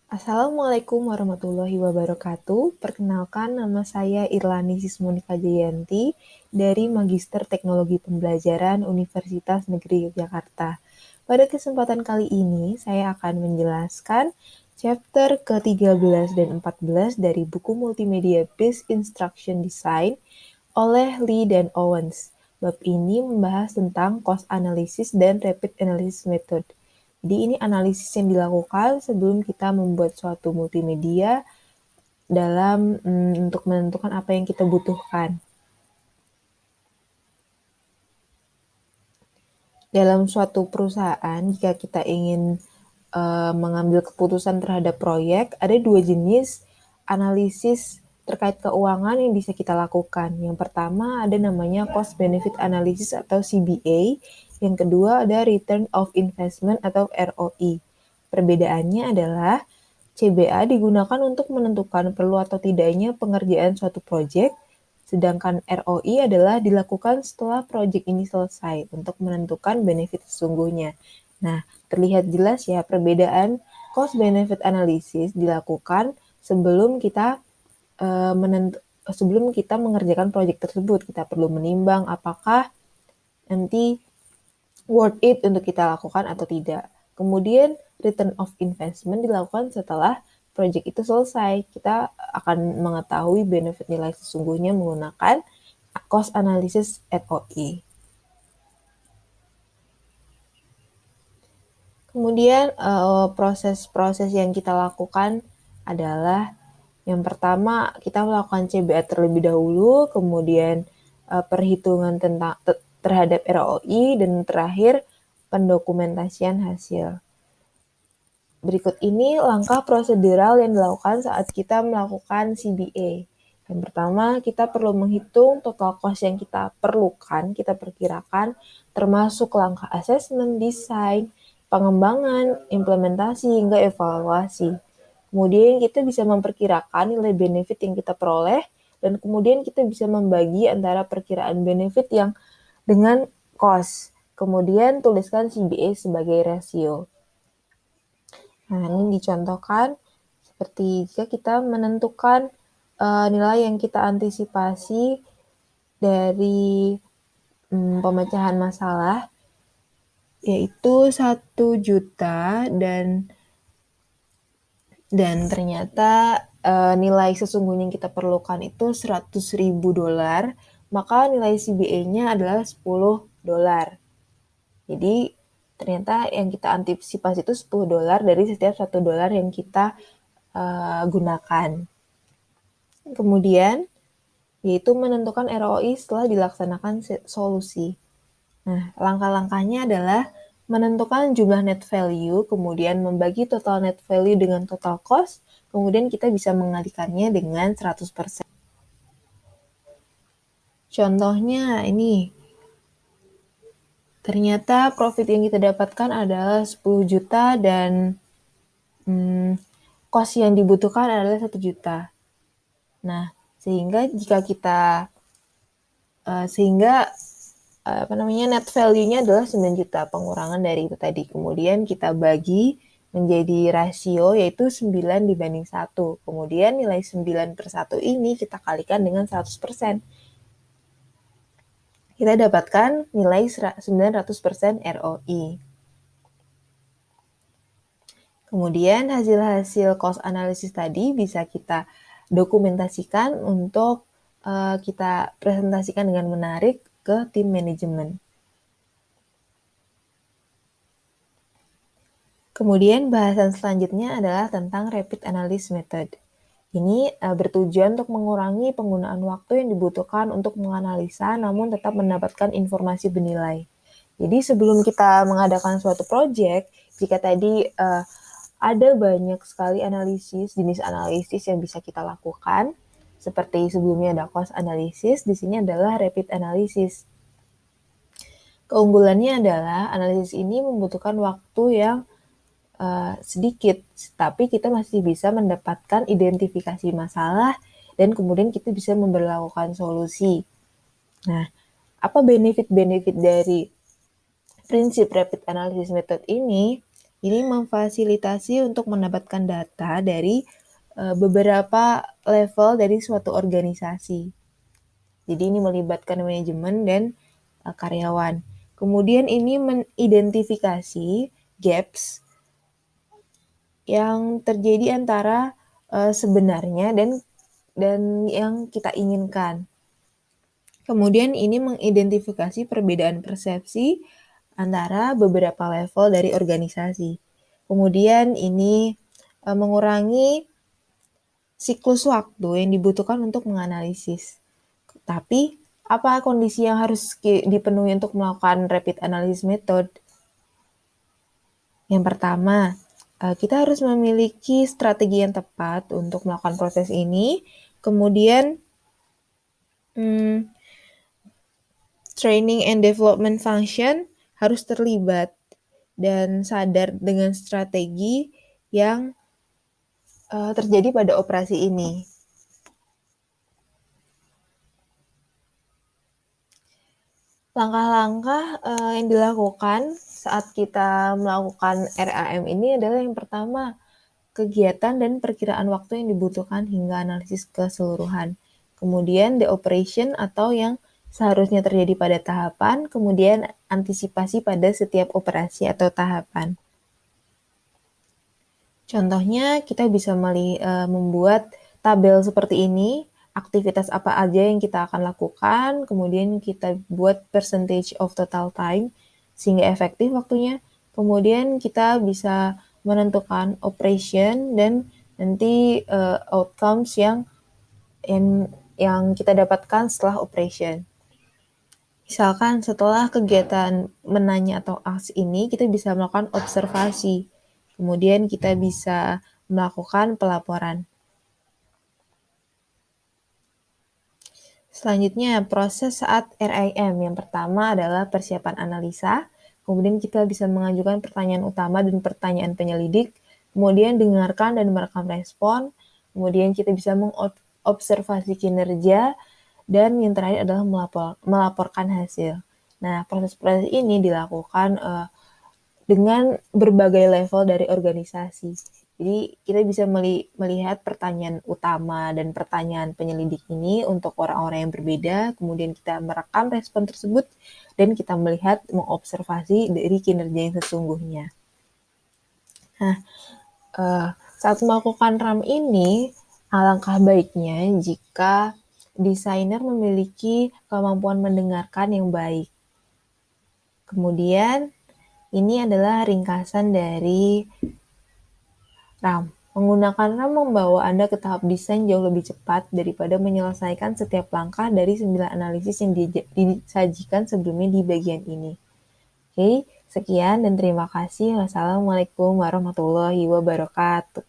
Assalamualaikum warahmatullahi wabarakatuh. Perkenalkan, nama saya Irlani Sismonika Jayanti dari Magister Teknologi Pembelajaran Universitas Negeri Yogyakarta. Pada kesempatan kali ini, saya akan menjelaskan chapter ke-13 dan 14 dari buku multimedia Based Instruction Design oleh Lee dan Owens. Bab ini membahas tentang cost analysis dan rapid analysis method. Jadi ini analisis yang dilakukan sebelum kita membuat suatu multimedia untuk menentukan apa yang kita butuhkan. Dalam suatu perusahaan, jika kita ingin mengambil keputusan terhadap proyek, ada dua jenis analisis terkait keuangan yang bisa kita lakukan. Yang pertama ada namanya cost benefit analysis atau CBA, yang kedua ada return of investment atau ROI. Perbedaannya adalah CBA digunakan untuk menentukan perlu atau tidaknya pengerjaan suatu proyek, sedangkan ROI adalah dilakukan setelah proyek ini selesai untuk menentukan benefit sesungguhnya. Nah, terlihat jelas ya perbedaan cost benefit analysis dilakukan sebelum kita mengerjakan proyek tersebut. Kita perlu menimbang apakah nanti worth it untuk kita lakukan atau tidak. Kemudian return of investment dilakukan setelah proyek itu selesai. Kita akan mengetahui benefit nilai sesungguhnya menggunakan cost analysis ROI. Kemudian proses-proses yang kita lakukan adalah yang pertama kita melakukan CBA terlebih dahulu, kemudian perhitungan terhadap ROI, dan terakhir pendokumentasian hasil. Berikut ini langkah prosedural yang dilakukan saat kita melakukan CBA. Yang pertama, kita perlu menghitung total cost yang kita perlukan, kita perkirakan, termasuk langkah assessment, desain, pengembangan, implementasi, hingga evaluasi. Kemudian kita bisa memperkirakan nilai benefit yang kita peroleh, dan kemudian kita bisa membagi antara perkiraan benefit yang dengan cost. Kemudian tuliskan CBA sebagai rasio. Nah, ini dicontohkan seperti jika kita menentukan nilai yang kita antisipasi dari pemecahan masalah, yaitu 1 juta, dan ternyata nilai sesungguhnya yang kita perlukan itu $100.000, maka nilai CBA-nya adalah $10. Jadi ternyata yang kita antisipasi itu $10 dari setiap $1 yang kita gunakan. Kemudian yaitu menentukan ROI setelah dilaksanakan solusi. Nah, langkah-langkahnya adalah menentukan jumlah net value, kemudian membagi total net value dengan total cost, kemudian kita bisa mengalikannya dengan 100%. Contohnya ini, ternyata profit yang kita dapatkan adalah 10 juta dan cost yang dibutuhkan adalah 1 juta. Nah, sehingga jika kita net value-nya adalah 9 juta, pengurangan dari itu tadi. Kemudian kita bagi menjadi rasio, yaitu 9:1. Kemudian nilai 9/1 ini kita kalikan dengan 100%. Kita dapatkan nilai 900% ROI. Kemudian hasil-hasil cost analysis tadi bisa kita dokumentasikan untuk kita presentasikan dengan menarik ke tim manajemen. Kemudian bahasan selanjutnya adalah tentang rapid analysis method. Ini bertujuan untuk mengurangi penggunaan waktu yang dibutuhkan untuk menganalisa namun tetap mendapatkan informasi bernilai. Jadi sebelum kita mengadakan suatu proyek, jika tadi ada banyak sekali jenis analisis yang bisa kita lakukan, seperti sebelumnya ada cost analysis, di sini adalah rapid analysis. Keunggulannya adalah analisis ini membutuhkan waktu yang sedikit, tapi kita masih bisa mendapatkan identifikasi masalah dan kemudian kita bisa memberlakukan solusi. Nah, apa benefit-benefit dari prinsip rapid analysis method ini? Ini memfasilitasi untuk mendapatkan data dari beberapa level dari suatu organisasi. Jadi ini melibatkan manajemen dan karyawan. Kemudian ini mengidentifikasi gaps yang terjadi antara sebenarnya dan yang kita inginkan. Kemudian ini mengidentifikasi perbedaan persepsi antara beberapa level dari organisasi. Kemudian ini mengurangi siklus waktu yang dibutuhkan untuk menganalisis. Tapi, apa kondisi yang harus dipenuhi untuk melakukan rapid analysis method? Yang pertama, kita harus memiliki strategi yang tepat untuk melakukan proses ini. Kemudian, training and development function harus terlibat dan sadar dengan strategi yang terjadi pada operasi ini. Langkah-langkah yang dilakukan saat kita melakukan RAM ini adalah yang pertama, kegiatan dan perkiraan waktu yang dibutuhkan hingga analisis keseluruhan. Kemudian the operation atau yang seharusnya terjadi pada tahapan, kemudian antisipasi pada setiap operasi atau tahapan. Contohnya kita bisa membuat tabel seperti ini, aktivitas apa aja yang kita akan lakukan, kemudian kita buat percentage of total time sehingga efektif waktunya. Kemudian kita bisa menentukan operation dan nanti outcomes yang kita dapatkan setelah operation. Misalkan setelah kegiatan menanya atau ask ini, kita bisa melakukan observasi. Kemudian kita bisa melakukan pelaporan. Selanjutnya, proses saat RAM. Yang pertama adalah persiapan analisa. Kemudian kita bisa mengajukan pertanyaan utama dan pertanyaan penyelidik. Kemudian dengarkan dan merekam respon. Kemudian kita bisa mengobservasi kinerja. Dan yang terakhir adalah melaporkan hasil. Nah, proses-proses ini dilakukan dengan berbagai level dari organisasi. Jadi kita bisa melihat pertanyaan utama dan pertanyaan penyelidik ini untuk orang-orang yang berbeda, kemudian kita merekam respon tersebut, dan kita melihat, mengobservasi dari kinerja yang sesungguhnya. Nah, saat melakukan RAM ini, alangkah baiknya jika desainer memiliki kemampuan mendengarkan yang baik. Kemudian, ini adalah ringkasan dari RAM. Menggunakan RAM membawa Anda ke tahap desain jauh lebih cepat daripada menyelesaikan setiap langkah dari 9 analisis yang disajikan sebelumnya di bagian ini. Oke, sekian dan terima kasih. Wassalamualaikum warahmatullahi wabarakatuh.